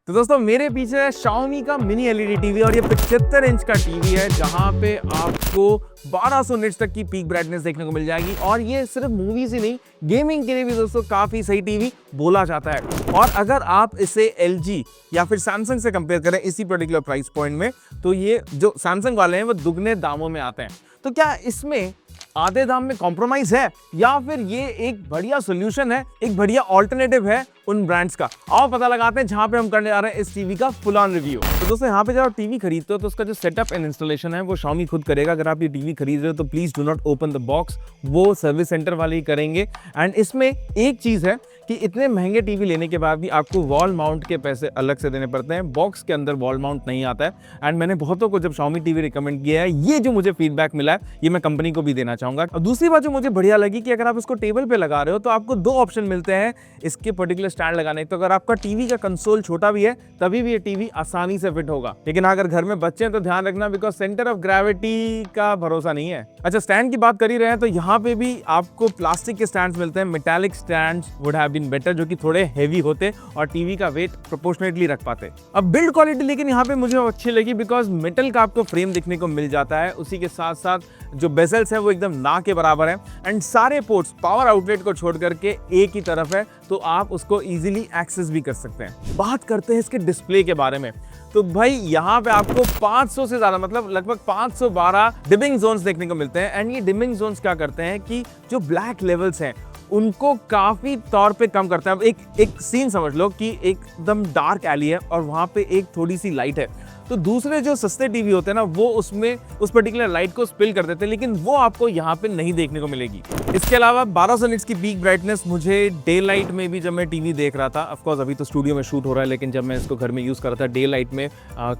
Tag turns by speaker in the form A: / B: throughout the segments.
A: तो दोस्तों मेरे पीछे है Xiaomi का मिनी एलईडी टीवी और ये 75 इंच का टीवी है जहां पे आपको 1200 निट्स तक की पीक ब्राइटनेस देखने को मिल जाएगी। और ये सिर्फ मूवीज ही नहीं, गेमिंग के लिए भी दोस्तों काफी सही टीवी बोला जाता है। और अगर आप इसे LG या फिर सैमसंग से कंपेयर करें इसी पर्टिकुलर प्राइस पॉइंट में, तो ये जो सैमसंग वाले हैं वो दुगने दामों में आते हैं। तो क्या इसमें आधे दाम में कॉम्प्रोमाइज है या फिर ये एक बढ़िया सोल्यूशन है, एक बढ़िया ऑल्टरनेटिव है उन ब्रांड्स का? आओ पता लगाते हैं जहां पे हम करने जा रहे हैं इस टीवी का फुल ऑन रिव्यू। तो दोस्तों यहाँ पे जब आप टीवी खरीदते हो तो उसका जो सेटअप एंड इंस्टॉलेशन है वो Xiaomi खुद करेगा। अगर आप ये टीवी खरीद रहे हो तो please do not open the box, वो सर्विस सेंटर वाले ही करेंगे। एंड इसमें एक चीज है कि इतने महंगे टीवी लेने के बाद भी आपको वॉल माउंट के पैसे अलग से देने पड़ते हैं। बॉक्स के अंदर वॉल माउंट नहीं आता है। एंड मैंने बहुतों को जब Xiaomi टीवी रिकमेंड किया है, ये जो मुझे फीडबैक मिला है ये मैं कंपनी को भी देना चाहूंगा। और दूसरी बात जो मुझे बढ़िया लगी कि अगर आप इसको टेबल पे लगा रहे हो तो आपको दो ऑप्शन मिलते हैं इसके पर्टिकुलर स्टैंड लगाने। तो अगर आपका टीवी का कंसोल छोटा भी है तभी भी ये टीवी आसानी से फिट होगा। लेकिन अगर घर में बच्चे हैं तो ध्यान रखना, बिकॉज सेंटर ऑफ ग्रेविटी का भरोसा नहीं है। अच्छा, स्टैंड की बात कर ही रहे हैं तो यहाँ पे भी आपको प्लास्टिक के स्टैंड्स मिलते हैं। Metallic stands would have been better, जो कि थोड़े हेवी होते और टीवी का वेट प्रोपोर्शनेटली रख पाते। अब बिल्ड क्वालिटी लेकिन यहाँ पे मुझे अच्छी लगी, बिकॉज मेटल का आपको फ्रेम दिखने को मिल जाता है। उसी के साथ साथ जो बेजल्स है वो एकदम ना के बराबर है। एंड सारे पोर्ट्स पावर आउटलेट को छोड़ करके एक ही तरफ है, तो आप उसको इजीली एक्सेस भी कर सकते हैं। बात करते हैं इसके डिस्प्ले के बारे में, तो भाई यहाँ पे आपको 500 से ज्यादा, मतलब लगभग 512 डिमिंग जोन्स देखने को मिलते हैं। एंड ये डिमिंग जोन्स क्या करते हैं कि जो ब्लैक लेवल्स हैं उनको काफी तौर पे कम करता है। अब एक सीन समझ लो कि एकदम डार्क एली है और वहां पे एक थोड़ी सी लाइट है, तो दूसरे जो सस्ते टीवी होते हैं ना वो उसमें उस पर्टिकुलर लाइट को स्पिल कर देते हैं, लेकिन वो आपको यहाँ पे नहीं देखने को मिलेगी। इसके अलावा 1200 निट्स की पीक ब्राइटनेस मुझे डे लाइट में भी, जब मैं टीवी देख रहा था, ऑफ कोर्स अभी तो स्टूडियो में शूट हो रहा है, लेकिन जब मैं इसको घर में यूज कर रहा था डे लाइट में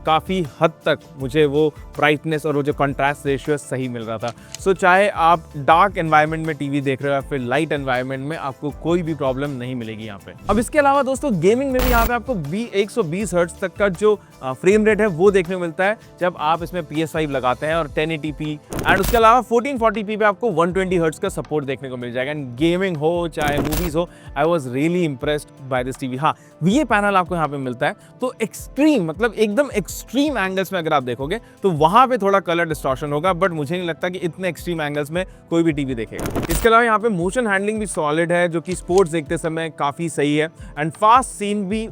A: काफी हद तक मुझे वो ब्राइटनेस और वो जो कॉन्ट्रास्ट रेशियो सही मिल रहा था। सो चाहे आप डार्क एनवायरनमेंट में टीवी देख रहे हो या फिर लाइट एनवायरनमेंट में, आपको कोई भी प्रॉब्लम नहीं मिलेगी यहाँ पे। अब इसके अलावा दोस्तों गेमिंग में भी यहाँ पे आपको 120 हर्ट्ज तक का जो फ्रेम रेट है वो देखने को मिलता है जब आप इसमें PS5 लगाते हैं, और 1080p। एंड उसके अलावा 1440p पे आपको 120 हर्ट्ज का सपोर्ट देखने को मिल जाएगा। एंड गेमिंग हो चाहे मूवीज हो, I was really impressed by this TV. हाँ, VA पैनल आपको यहाँ पे मिलता है, तो एक्सट्रीम, मतलब एकदम एक्सट्रीम एंगल्स में अगर आप देखोगे तो वहां पे थोड़ा कलर डिस्टॉर्शन होगा, बट मुझे नहीं लगता कि इतने एक्सट्रीम एंगल्स में कोई भी टीवी देखेगा। इसके अलावा यहाँ पे मोशन हैंडलिंग भी सॉलिड है, जो कि स्पोर्ट्स देखते समय काफी सही है। एंड फास्ट सीन भी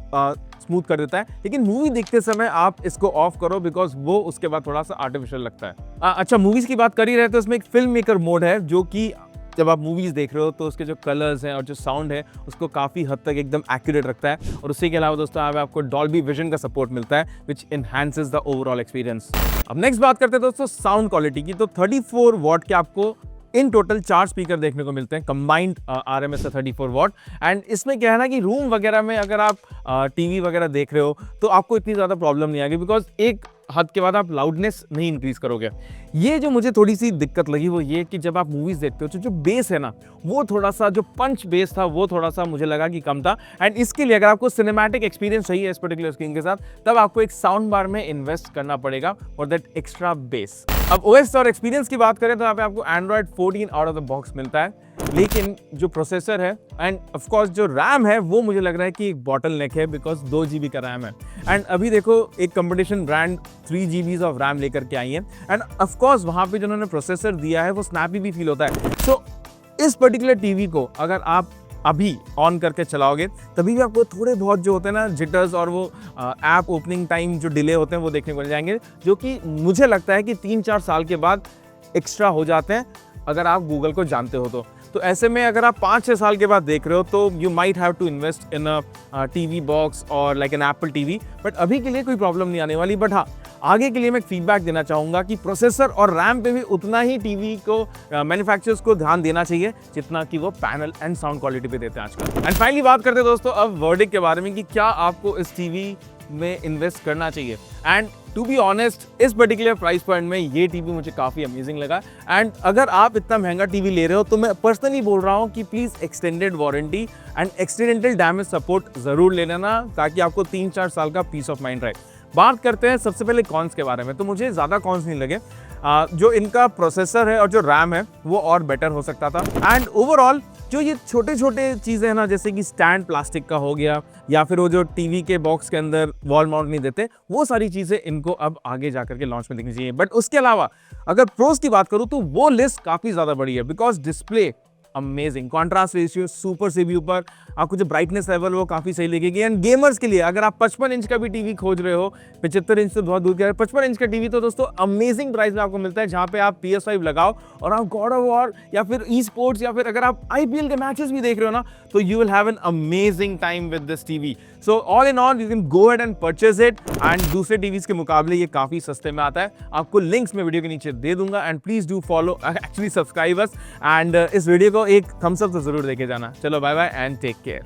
A: स्मूथ कर देता है, लेकिन मूवी देखते समय आप इसको ऑफ करो, बिकॉज वो उसके बाद थोड़ा सा आर्टिफिशियल लगता है। अच्छा, मूवीज की बात कर ही रहे तो इसमें एक फिल्म मेकर मोड है, जो कि जब आप मूवीज देख रहे हो तो उसके जो कलर्स हैं और जो साउंड है उसको काफी हद तक एकदम एक्यूरेट रखता है। और उसी के अलावा दोस्तों आपको डॉल्बी विजन का सपोर्ट मिलता है, विच एनहांसेस द ओवरऑल एक्सपीरियंस। अब नेक्स्ट बात करते हैं दोस्तों साउंड क्वालिटी की। तो 34 वॉट के आपको इन टोटल 4 स्पीकर देखने को मिलते हैं, कंबाइंड RMS से 34 वॉट। एंड इसमें क्या है ना कि रूम वगैरह में अगर आप टीवी वगैरह देख रहे हो तो आपको इतनी ज़्यादा प्रॉब्लम नहीं आएगी, बिकॉज एक हद के बाद आप लाउडनेस नहीं इंक्रीज करोगे। ये जो मुझे थोड़ी सी दिक्कत लगी वो ये कि जब आप मूवीज देखते हो तो जो बेस है ना, वो थोड़ा सा, जो पंच बेस था वो थोड़ा सा मुझे लगा कि कम था। एंड इसके लिए अगर आपको सिनेमैटिक एक्सपीरियंस चाहिए इस पर्टिकुलर स्क्रीन के साथ, तब आपको एक साउंड बार में इन्वेस्ट करना पड़ेगा फॉर दैट एक्स्ट्रा बेस। अब OS और एक्सपीरियंस की बात करें तो यहाँ पे आपको Android 14 out of the box मिलता है, लेकिन जो प्रोसेसर है एंड ऑफ कोर्स जो रैम है वो मुझे लग रहा है कि एक बॉटल नेक है, बिकॉज 2 GB का रैम है। एंड अभी देखो एक competition brand 3 GB of RAM लेकर के आई है, एंड ऑफ कोर्स वहाँ पे जो उन्होंने प्रोसेसर दिया है वो स्नैपी भी फील होता है। सो इस पर्टिकुलर टीवी को अगर आप अभी ऑन करके चलाओगे तभी भी आपको थोड़े बहुत जो होते हैं ना जिटर्स और वो ऐप ओपनिंग टाइम जो डिले होते हैं वो देखने को मिल जाएंगे, जो कि मुझे लगता है कि 3-4 साल के बाद एक्स्ट्रा हो जाते हैं अगर आप गूगल को जानते हो तो ऐसे में अगर आप 5-6 साल के बाद देख रहे हो तो you might have to invest in a TV box और like an Apple TV. But अभी के लिए कोई प्रॉब्लम नहीं आने वाली। बट हाँ, आगे के लिए मैं फीडबैक देना चाहूंगा कि प्रोसेसर और रैम पे भी उतना ही टीवी को मैन्युफैक्चरर्स को ध्यान देना चाहिए जितना कि वो पैनल एंड साउंड क्वालिटी पे देते हैं आजकल। एंड फाइनली बात करते हैं दोस्तों अब वर्डिक्ट के बारे में कि क्या आपको इस टीवी में इन्वेस्ट करना चाहिए। एंड टू बी ऑनेस्ट, इस पर्टिकुलर प्राइस पॉइंट में ये टीवी मुझे काफ़ी अमेजिंग लगा। एंड अगर आप इतना महंगा टीवी ले रहे हो तो मैं पर्सनली बोल रहा हूँ कि please extended warranty and accidental damage support ज़रूर ले लेना, ताकि आपको 3-4 साल का पीस ऑफ माइंड रहे। बात करते हैं सबसे पहले कॉन्स के बारे में, तो मुझे ज़्यादा कॉन्स नहीं लगे। जो इनका प्रोसेसर है और जो रैम है वो और बेटर हो सकता था। एंड ओवरऑल जो ये छोटे छोटे चीज़ें हैं ना, जैसे कि स्टैंड प्लास्टिक का हो गया या फिर वो जो टीवी के बॉक्स के अंदर वॉल माउंट नहीं देते, वो सारी चीज़ें इनको अब आगे जाकर के लॉन्च में दिखनी चाहिए। बट उसके अलावा अगर प्रोज की बात करूँ तो वो लिस्ट काफ़ी ज़्यादा बड़ी है, because display amazing, contrast ratio super से भी ऊपर, आपको जो ब्राइटनेस लेवल वो काफ़ी सही लगेगी। एंड गेमर्स के लिए अगर आप 55 इंच का भी टीवी खोज रहे हो, 75 इंच तो बहुत दूर का है, 55 इंच का टीवी तो दोस्तों अमेजिंग प्राइस में आपको मिलता है, जहाँ पे आप PS5 लगाओ और आप गॉड ऑफ वॉर या फिर ई स्पोर्ट्स या फिर अगर आप IPL के मैचेस भी देख रहे हो ना, तो you will have an amazing time with this TV. So all in all you can go ahead and purchase it, and दूसरे टीवीज के मुकाबले ये काफ़ी सस्ते में आता है। आपको लिंक्स मैं वीडियो के नीचे दे दूंगा, and please do follow, actually subscribe us, and इस वीडियो को एक थम्स अप तो जरूर देके जाना। चलो bye bye and take care.